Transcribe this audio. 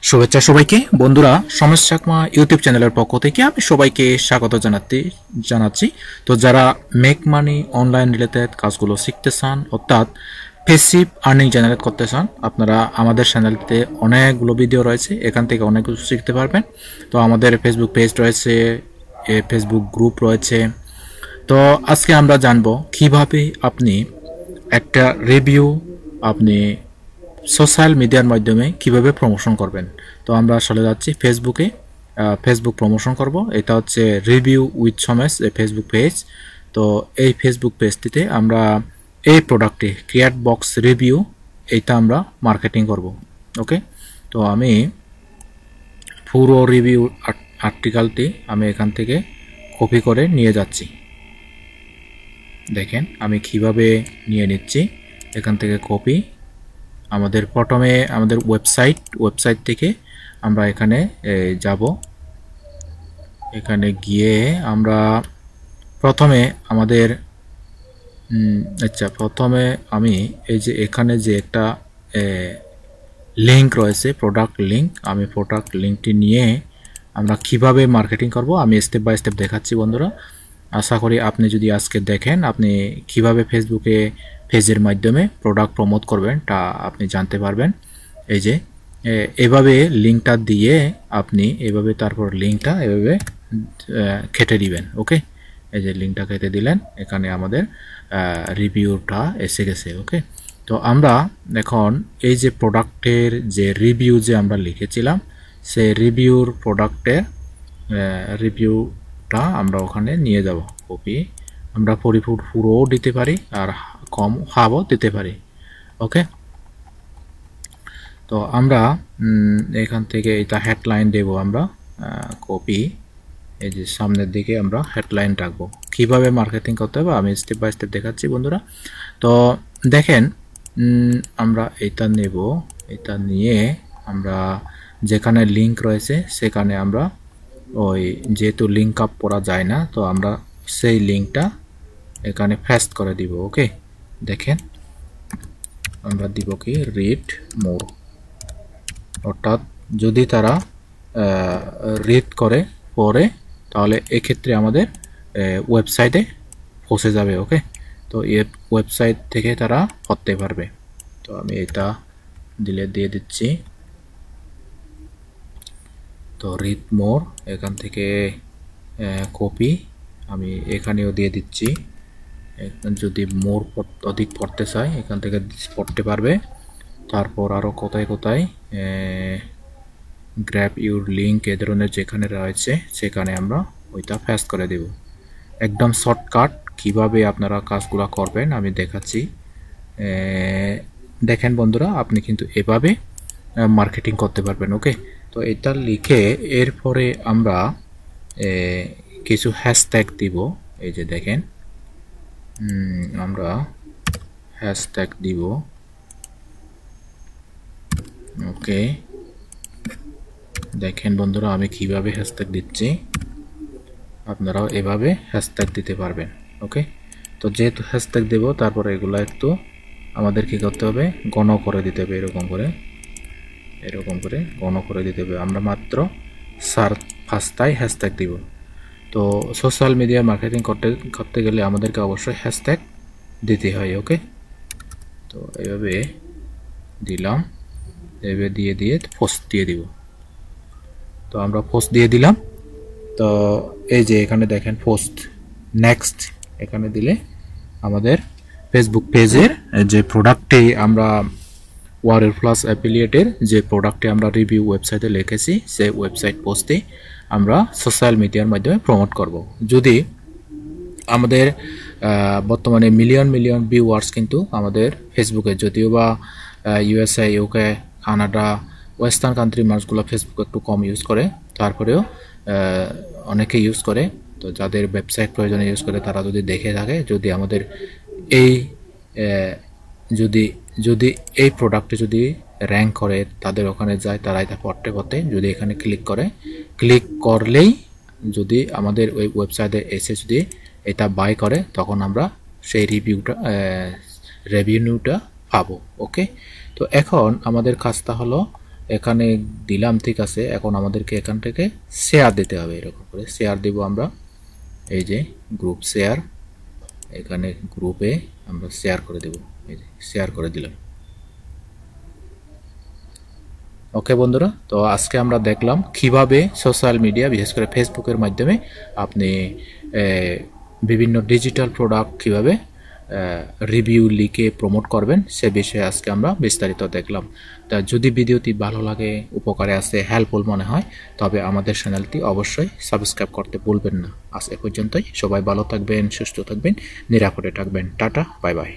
শুভেচ্ছা সবাইকে বন্ধুরা, সমস্যা চাকমা ইউটিউব চ্যানেলের পক্ষ থেকে আমি সবাইকে স্বাগত জানাচ্ছি। তো যারা মেক মানি অনলাইন রিলেটেড কাজগুলো শিখতে চান, অর্থাৎ প্যাসিভ আর্নিং জেনারেট করতে চান, আপনারা আমাদের চ্যানেলতে অনেকগুলো ভিডিও রয়েছে, এখান থেকে অনেক কিছু শিখতে পারবেন। তো আমাদের ফেসবুক পেজ রয়েছে, ফেসবুক গ্রুপ রয়েছে। তো আজকে আমরা জানবো কিভাবে আপনি একটা রিভিউ আপনি সোশ্যাল মিডিয়ার মাধ্যমে কিভাবে প্রমোশন করবেন। তো আমরা চলে যাচ্ছি ফেসবুকে, ফেসবুক প্রমোশন করব। এটা হচ্ছে রিভিউ উইথ সমেস ফেসবুক পেজ। তো এই ফেসবুক পেজটিতে আমরা এই প্রোডাক্টটি ক্রিয়েট বক্স রিভিউ এইটা আমরা মার্কেটিং করব। ওকে, তো আমি পুরো রিভিউ আর্টিকেলটি আমি এখান থেকে কপি করে নিয়ে যাচ্ছি। দেখেন আমি কিভাবে নিয়ে নিচ্ছি। এখান থেকে কপি, আমাদের প্রথমে আমাদের ওয়েবসাইট থেকে আমরা এখানে যাব। এখানে গিয়ে আমরা প্রথমে আমাদের প্রথমে আমি এই যে এখানে যে একটা লিঙ্ক রয়েছে, প্রোডাক্ট লিঙ্ক, আমি প্রোডাক্ট লিঙ্কটি নিয়ে আমরা কিভাবে মার্কেটিং করব আমি স্টেপ বাই স্টেপ দেখাচ্ছি বন্ধুরা। আশা করি আপনি যদি আজকে দেখেন আপনি কিভাবে ফেসবুকে পেজের মাধ্যমে প্রোডাক্ট প্রমোট করবেন তা আপনি জানতে পারবেন। এই যে এভাবে লিঙ্কটা দিয়ে আপনি এভাবে তারপর লিঙ্কটা এভাবে কেটে দিবেন। ওকে, এই যে লিঙ্কটা কেটে দিলেন, এখানে আমাদের রিভিউটা এসে গেছে। ওকে, তো আমরা এখন এই যে প্রোডাক্টের যে রিভিউ যে আমরা লিখেছিলাম, সেই রিভিউর প্রোডাক্টের রিভিউটা আমরা ওখানে নিয়ে যাব। কপি আমরা পুরোও দিতে পারি আর কম হাফও দিতে পারি। ওকে, তো আমরা এখান থেকে এটা হেডলাইন দেব। আমরা কপি, এই যে সামনের দিকে আমরা হেডলাইন রাখবো। কিভাবে মার্কেটিং করতে হবে আমি স্টেপ বাই স্টেপ দেখাচ্ছি বন্ধুরা। তো দেখেন আমরা এটা নেব, এটা নিয়ে আমরা যেখানে লিঙ্ক রয়েছে সেখানে আমরা ওই যেহেতু লিঙ্ক আপ করা যায় না, তো আমরা সেই লিঙ্কটা এখানে পেস্ট করে দিব। ওকে, দেখেন আমরা দিব কি রিড মোর, অর্থাৎ যদি তারা রিড করে পরে তাহলে এক্ষেত্রে আমাদের ওয়েবসাইটে পৌঁছে যাবে। ওকে, তো এই ওয়েবসাইট থেকে তারা পড়তে পারবে। তো আমি এটা দিয়ে দিচ্ছি। তো রিড মোর এখান থেকে কপি আমি এখানেও দিয়ে দিচ্ছি। যদি মোর অধিক পড়তে চাই এখান থেকে পড়তে পারবে। তারপর আরও কোথায় কোথায় গ্র্যাব ইউর লিঙ্ক এ ধরনের যেখানে রয়েছে সেখানে আমরা ওইটা পেস্ট করে দেব। একদম শর্টকাট কিভাবে আপনারা কাজগুলো করবেন আমি দেখাচ্ছি। দেখেন বন্ধুরা, আপনি কিন্তু এভাবে মার্কেটিং করতে পারবেন। ওকে, তো এটা লিখে এরপরে আমরা কিছু হ্যাশট্যাগ দিব। এই যে দেখেন আমরা হ্যাশট্যাগ দিব। ওকে, দেখেন বন্ধুরা আমি কিভাবে হ্যাশট্যাগ দিচ্ছি, আপনারাও এভাবে হ্যাশট্যাগ দিতে পারবেন। ওকে, তো যেহেতু হ্যাশট্যাগ দেব তারপরে এগুলো একটু আমাদের কি করতে হবে, ঘন করে দিতে হবে। এরকম করে ঘন করে দিতে হবে। আমরা মাত্র 5টাই হ্যাশট্যাগ দিব। তো সোশ্যাল মিডিয়া মার্কেটিং করতে গেলে আমাদেরকে অবশ্যই হ্যাশট্যাগ দিতে হয়। ওকে, তো এভাবে দিলাম, এভাবে দিয়ে পোস্ট দিয়ে দিব। তো আমরা পোস্ট দিয়ে দিলাম। তো এই যে এখানে দেখেন পোস্ট নেক্সট, এখানে দিলে আমাদের ফেসবুক পেজের যে প্রোডাক্টে আমরা ওয়ারের প্লাস অ্যাফিলিয়েটের যে প্রোডাক্টে আমরা রিভিউ ওয়েবসাইটে লিখেছি সেই ওয়েবসাইট পোস্টে আমরা সোশ্যাল মিডিয়ার মাধ্যমে প্রমোট করব। যদি আমাদের বর্তমানে মিলিয়ন ভিউয়ার্স কিন্তু আমাদের ফেসবুকে, যদিও বা USA, UK, Canada, western country মানুষগুলো ফেসবুক একটু কম ইউজ করে, তারপরেও অনেকে ইউজ করে। তো যাদের ওয়েবসাইট প্রয়োজনে ইউজ করে তারা যদি দেখে থাকে, যদি আমাদের এই যদি এই প্রোডাক্টে যদি র্যাঙ্ক করে তাদের ওখানে যায়, তারা এটা পড়তে যদি এখানে ক্লিক করলেই যদি আমাদের ওই ওয়েবসাইটে এসে যদি এটা বাই করে তখন আমরা সেই রেভিনিউটা পাবো। ওকে, তো এখন আমাদের কাজটা হলো এখানে দিলাম, ঠিক আছে। এখন আমাদেরকে এখান থেকে শেয়ার দিতে হবে, এরকম করে শেয়ার দিব আমরা। এই যে গ্রুপ শেয়ার, এখানে গ্রুপে আমরা শেয়ার করে দেব, এই যে শেয়ার করে দিলাম। ওকে বন্ধুরা, তো আজকে আমরা দেখলাম কিভাবে সোশ্যাল মিডিয়া, বিশেষ করে ফেসবুকের মাধ্যমে আপনি বিভিন্ন ডিজিটাল প্রোডাক্ট কিভাবে রিভিউ লিখে প্রমোট করবেন সে বিষয়ে আজকে আমরা বিস্তারিত দেখলাম। তা যদি ভিডিওটি ভালো লাগে, উপকারে আসে, হেল্পফুল মনে হয়, তবে আমাদের চ্যানেলটি অবশ্যই সাবস্ক্রাইব করতে ভুলবেন না। আজ এ পর্যন্তই। সবাই ভালো থাকবেন, সুস্থ থাকবেন, নিরাপদে থাকবেন। Tata, bye bye.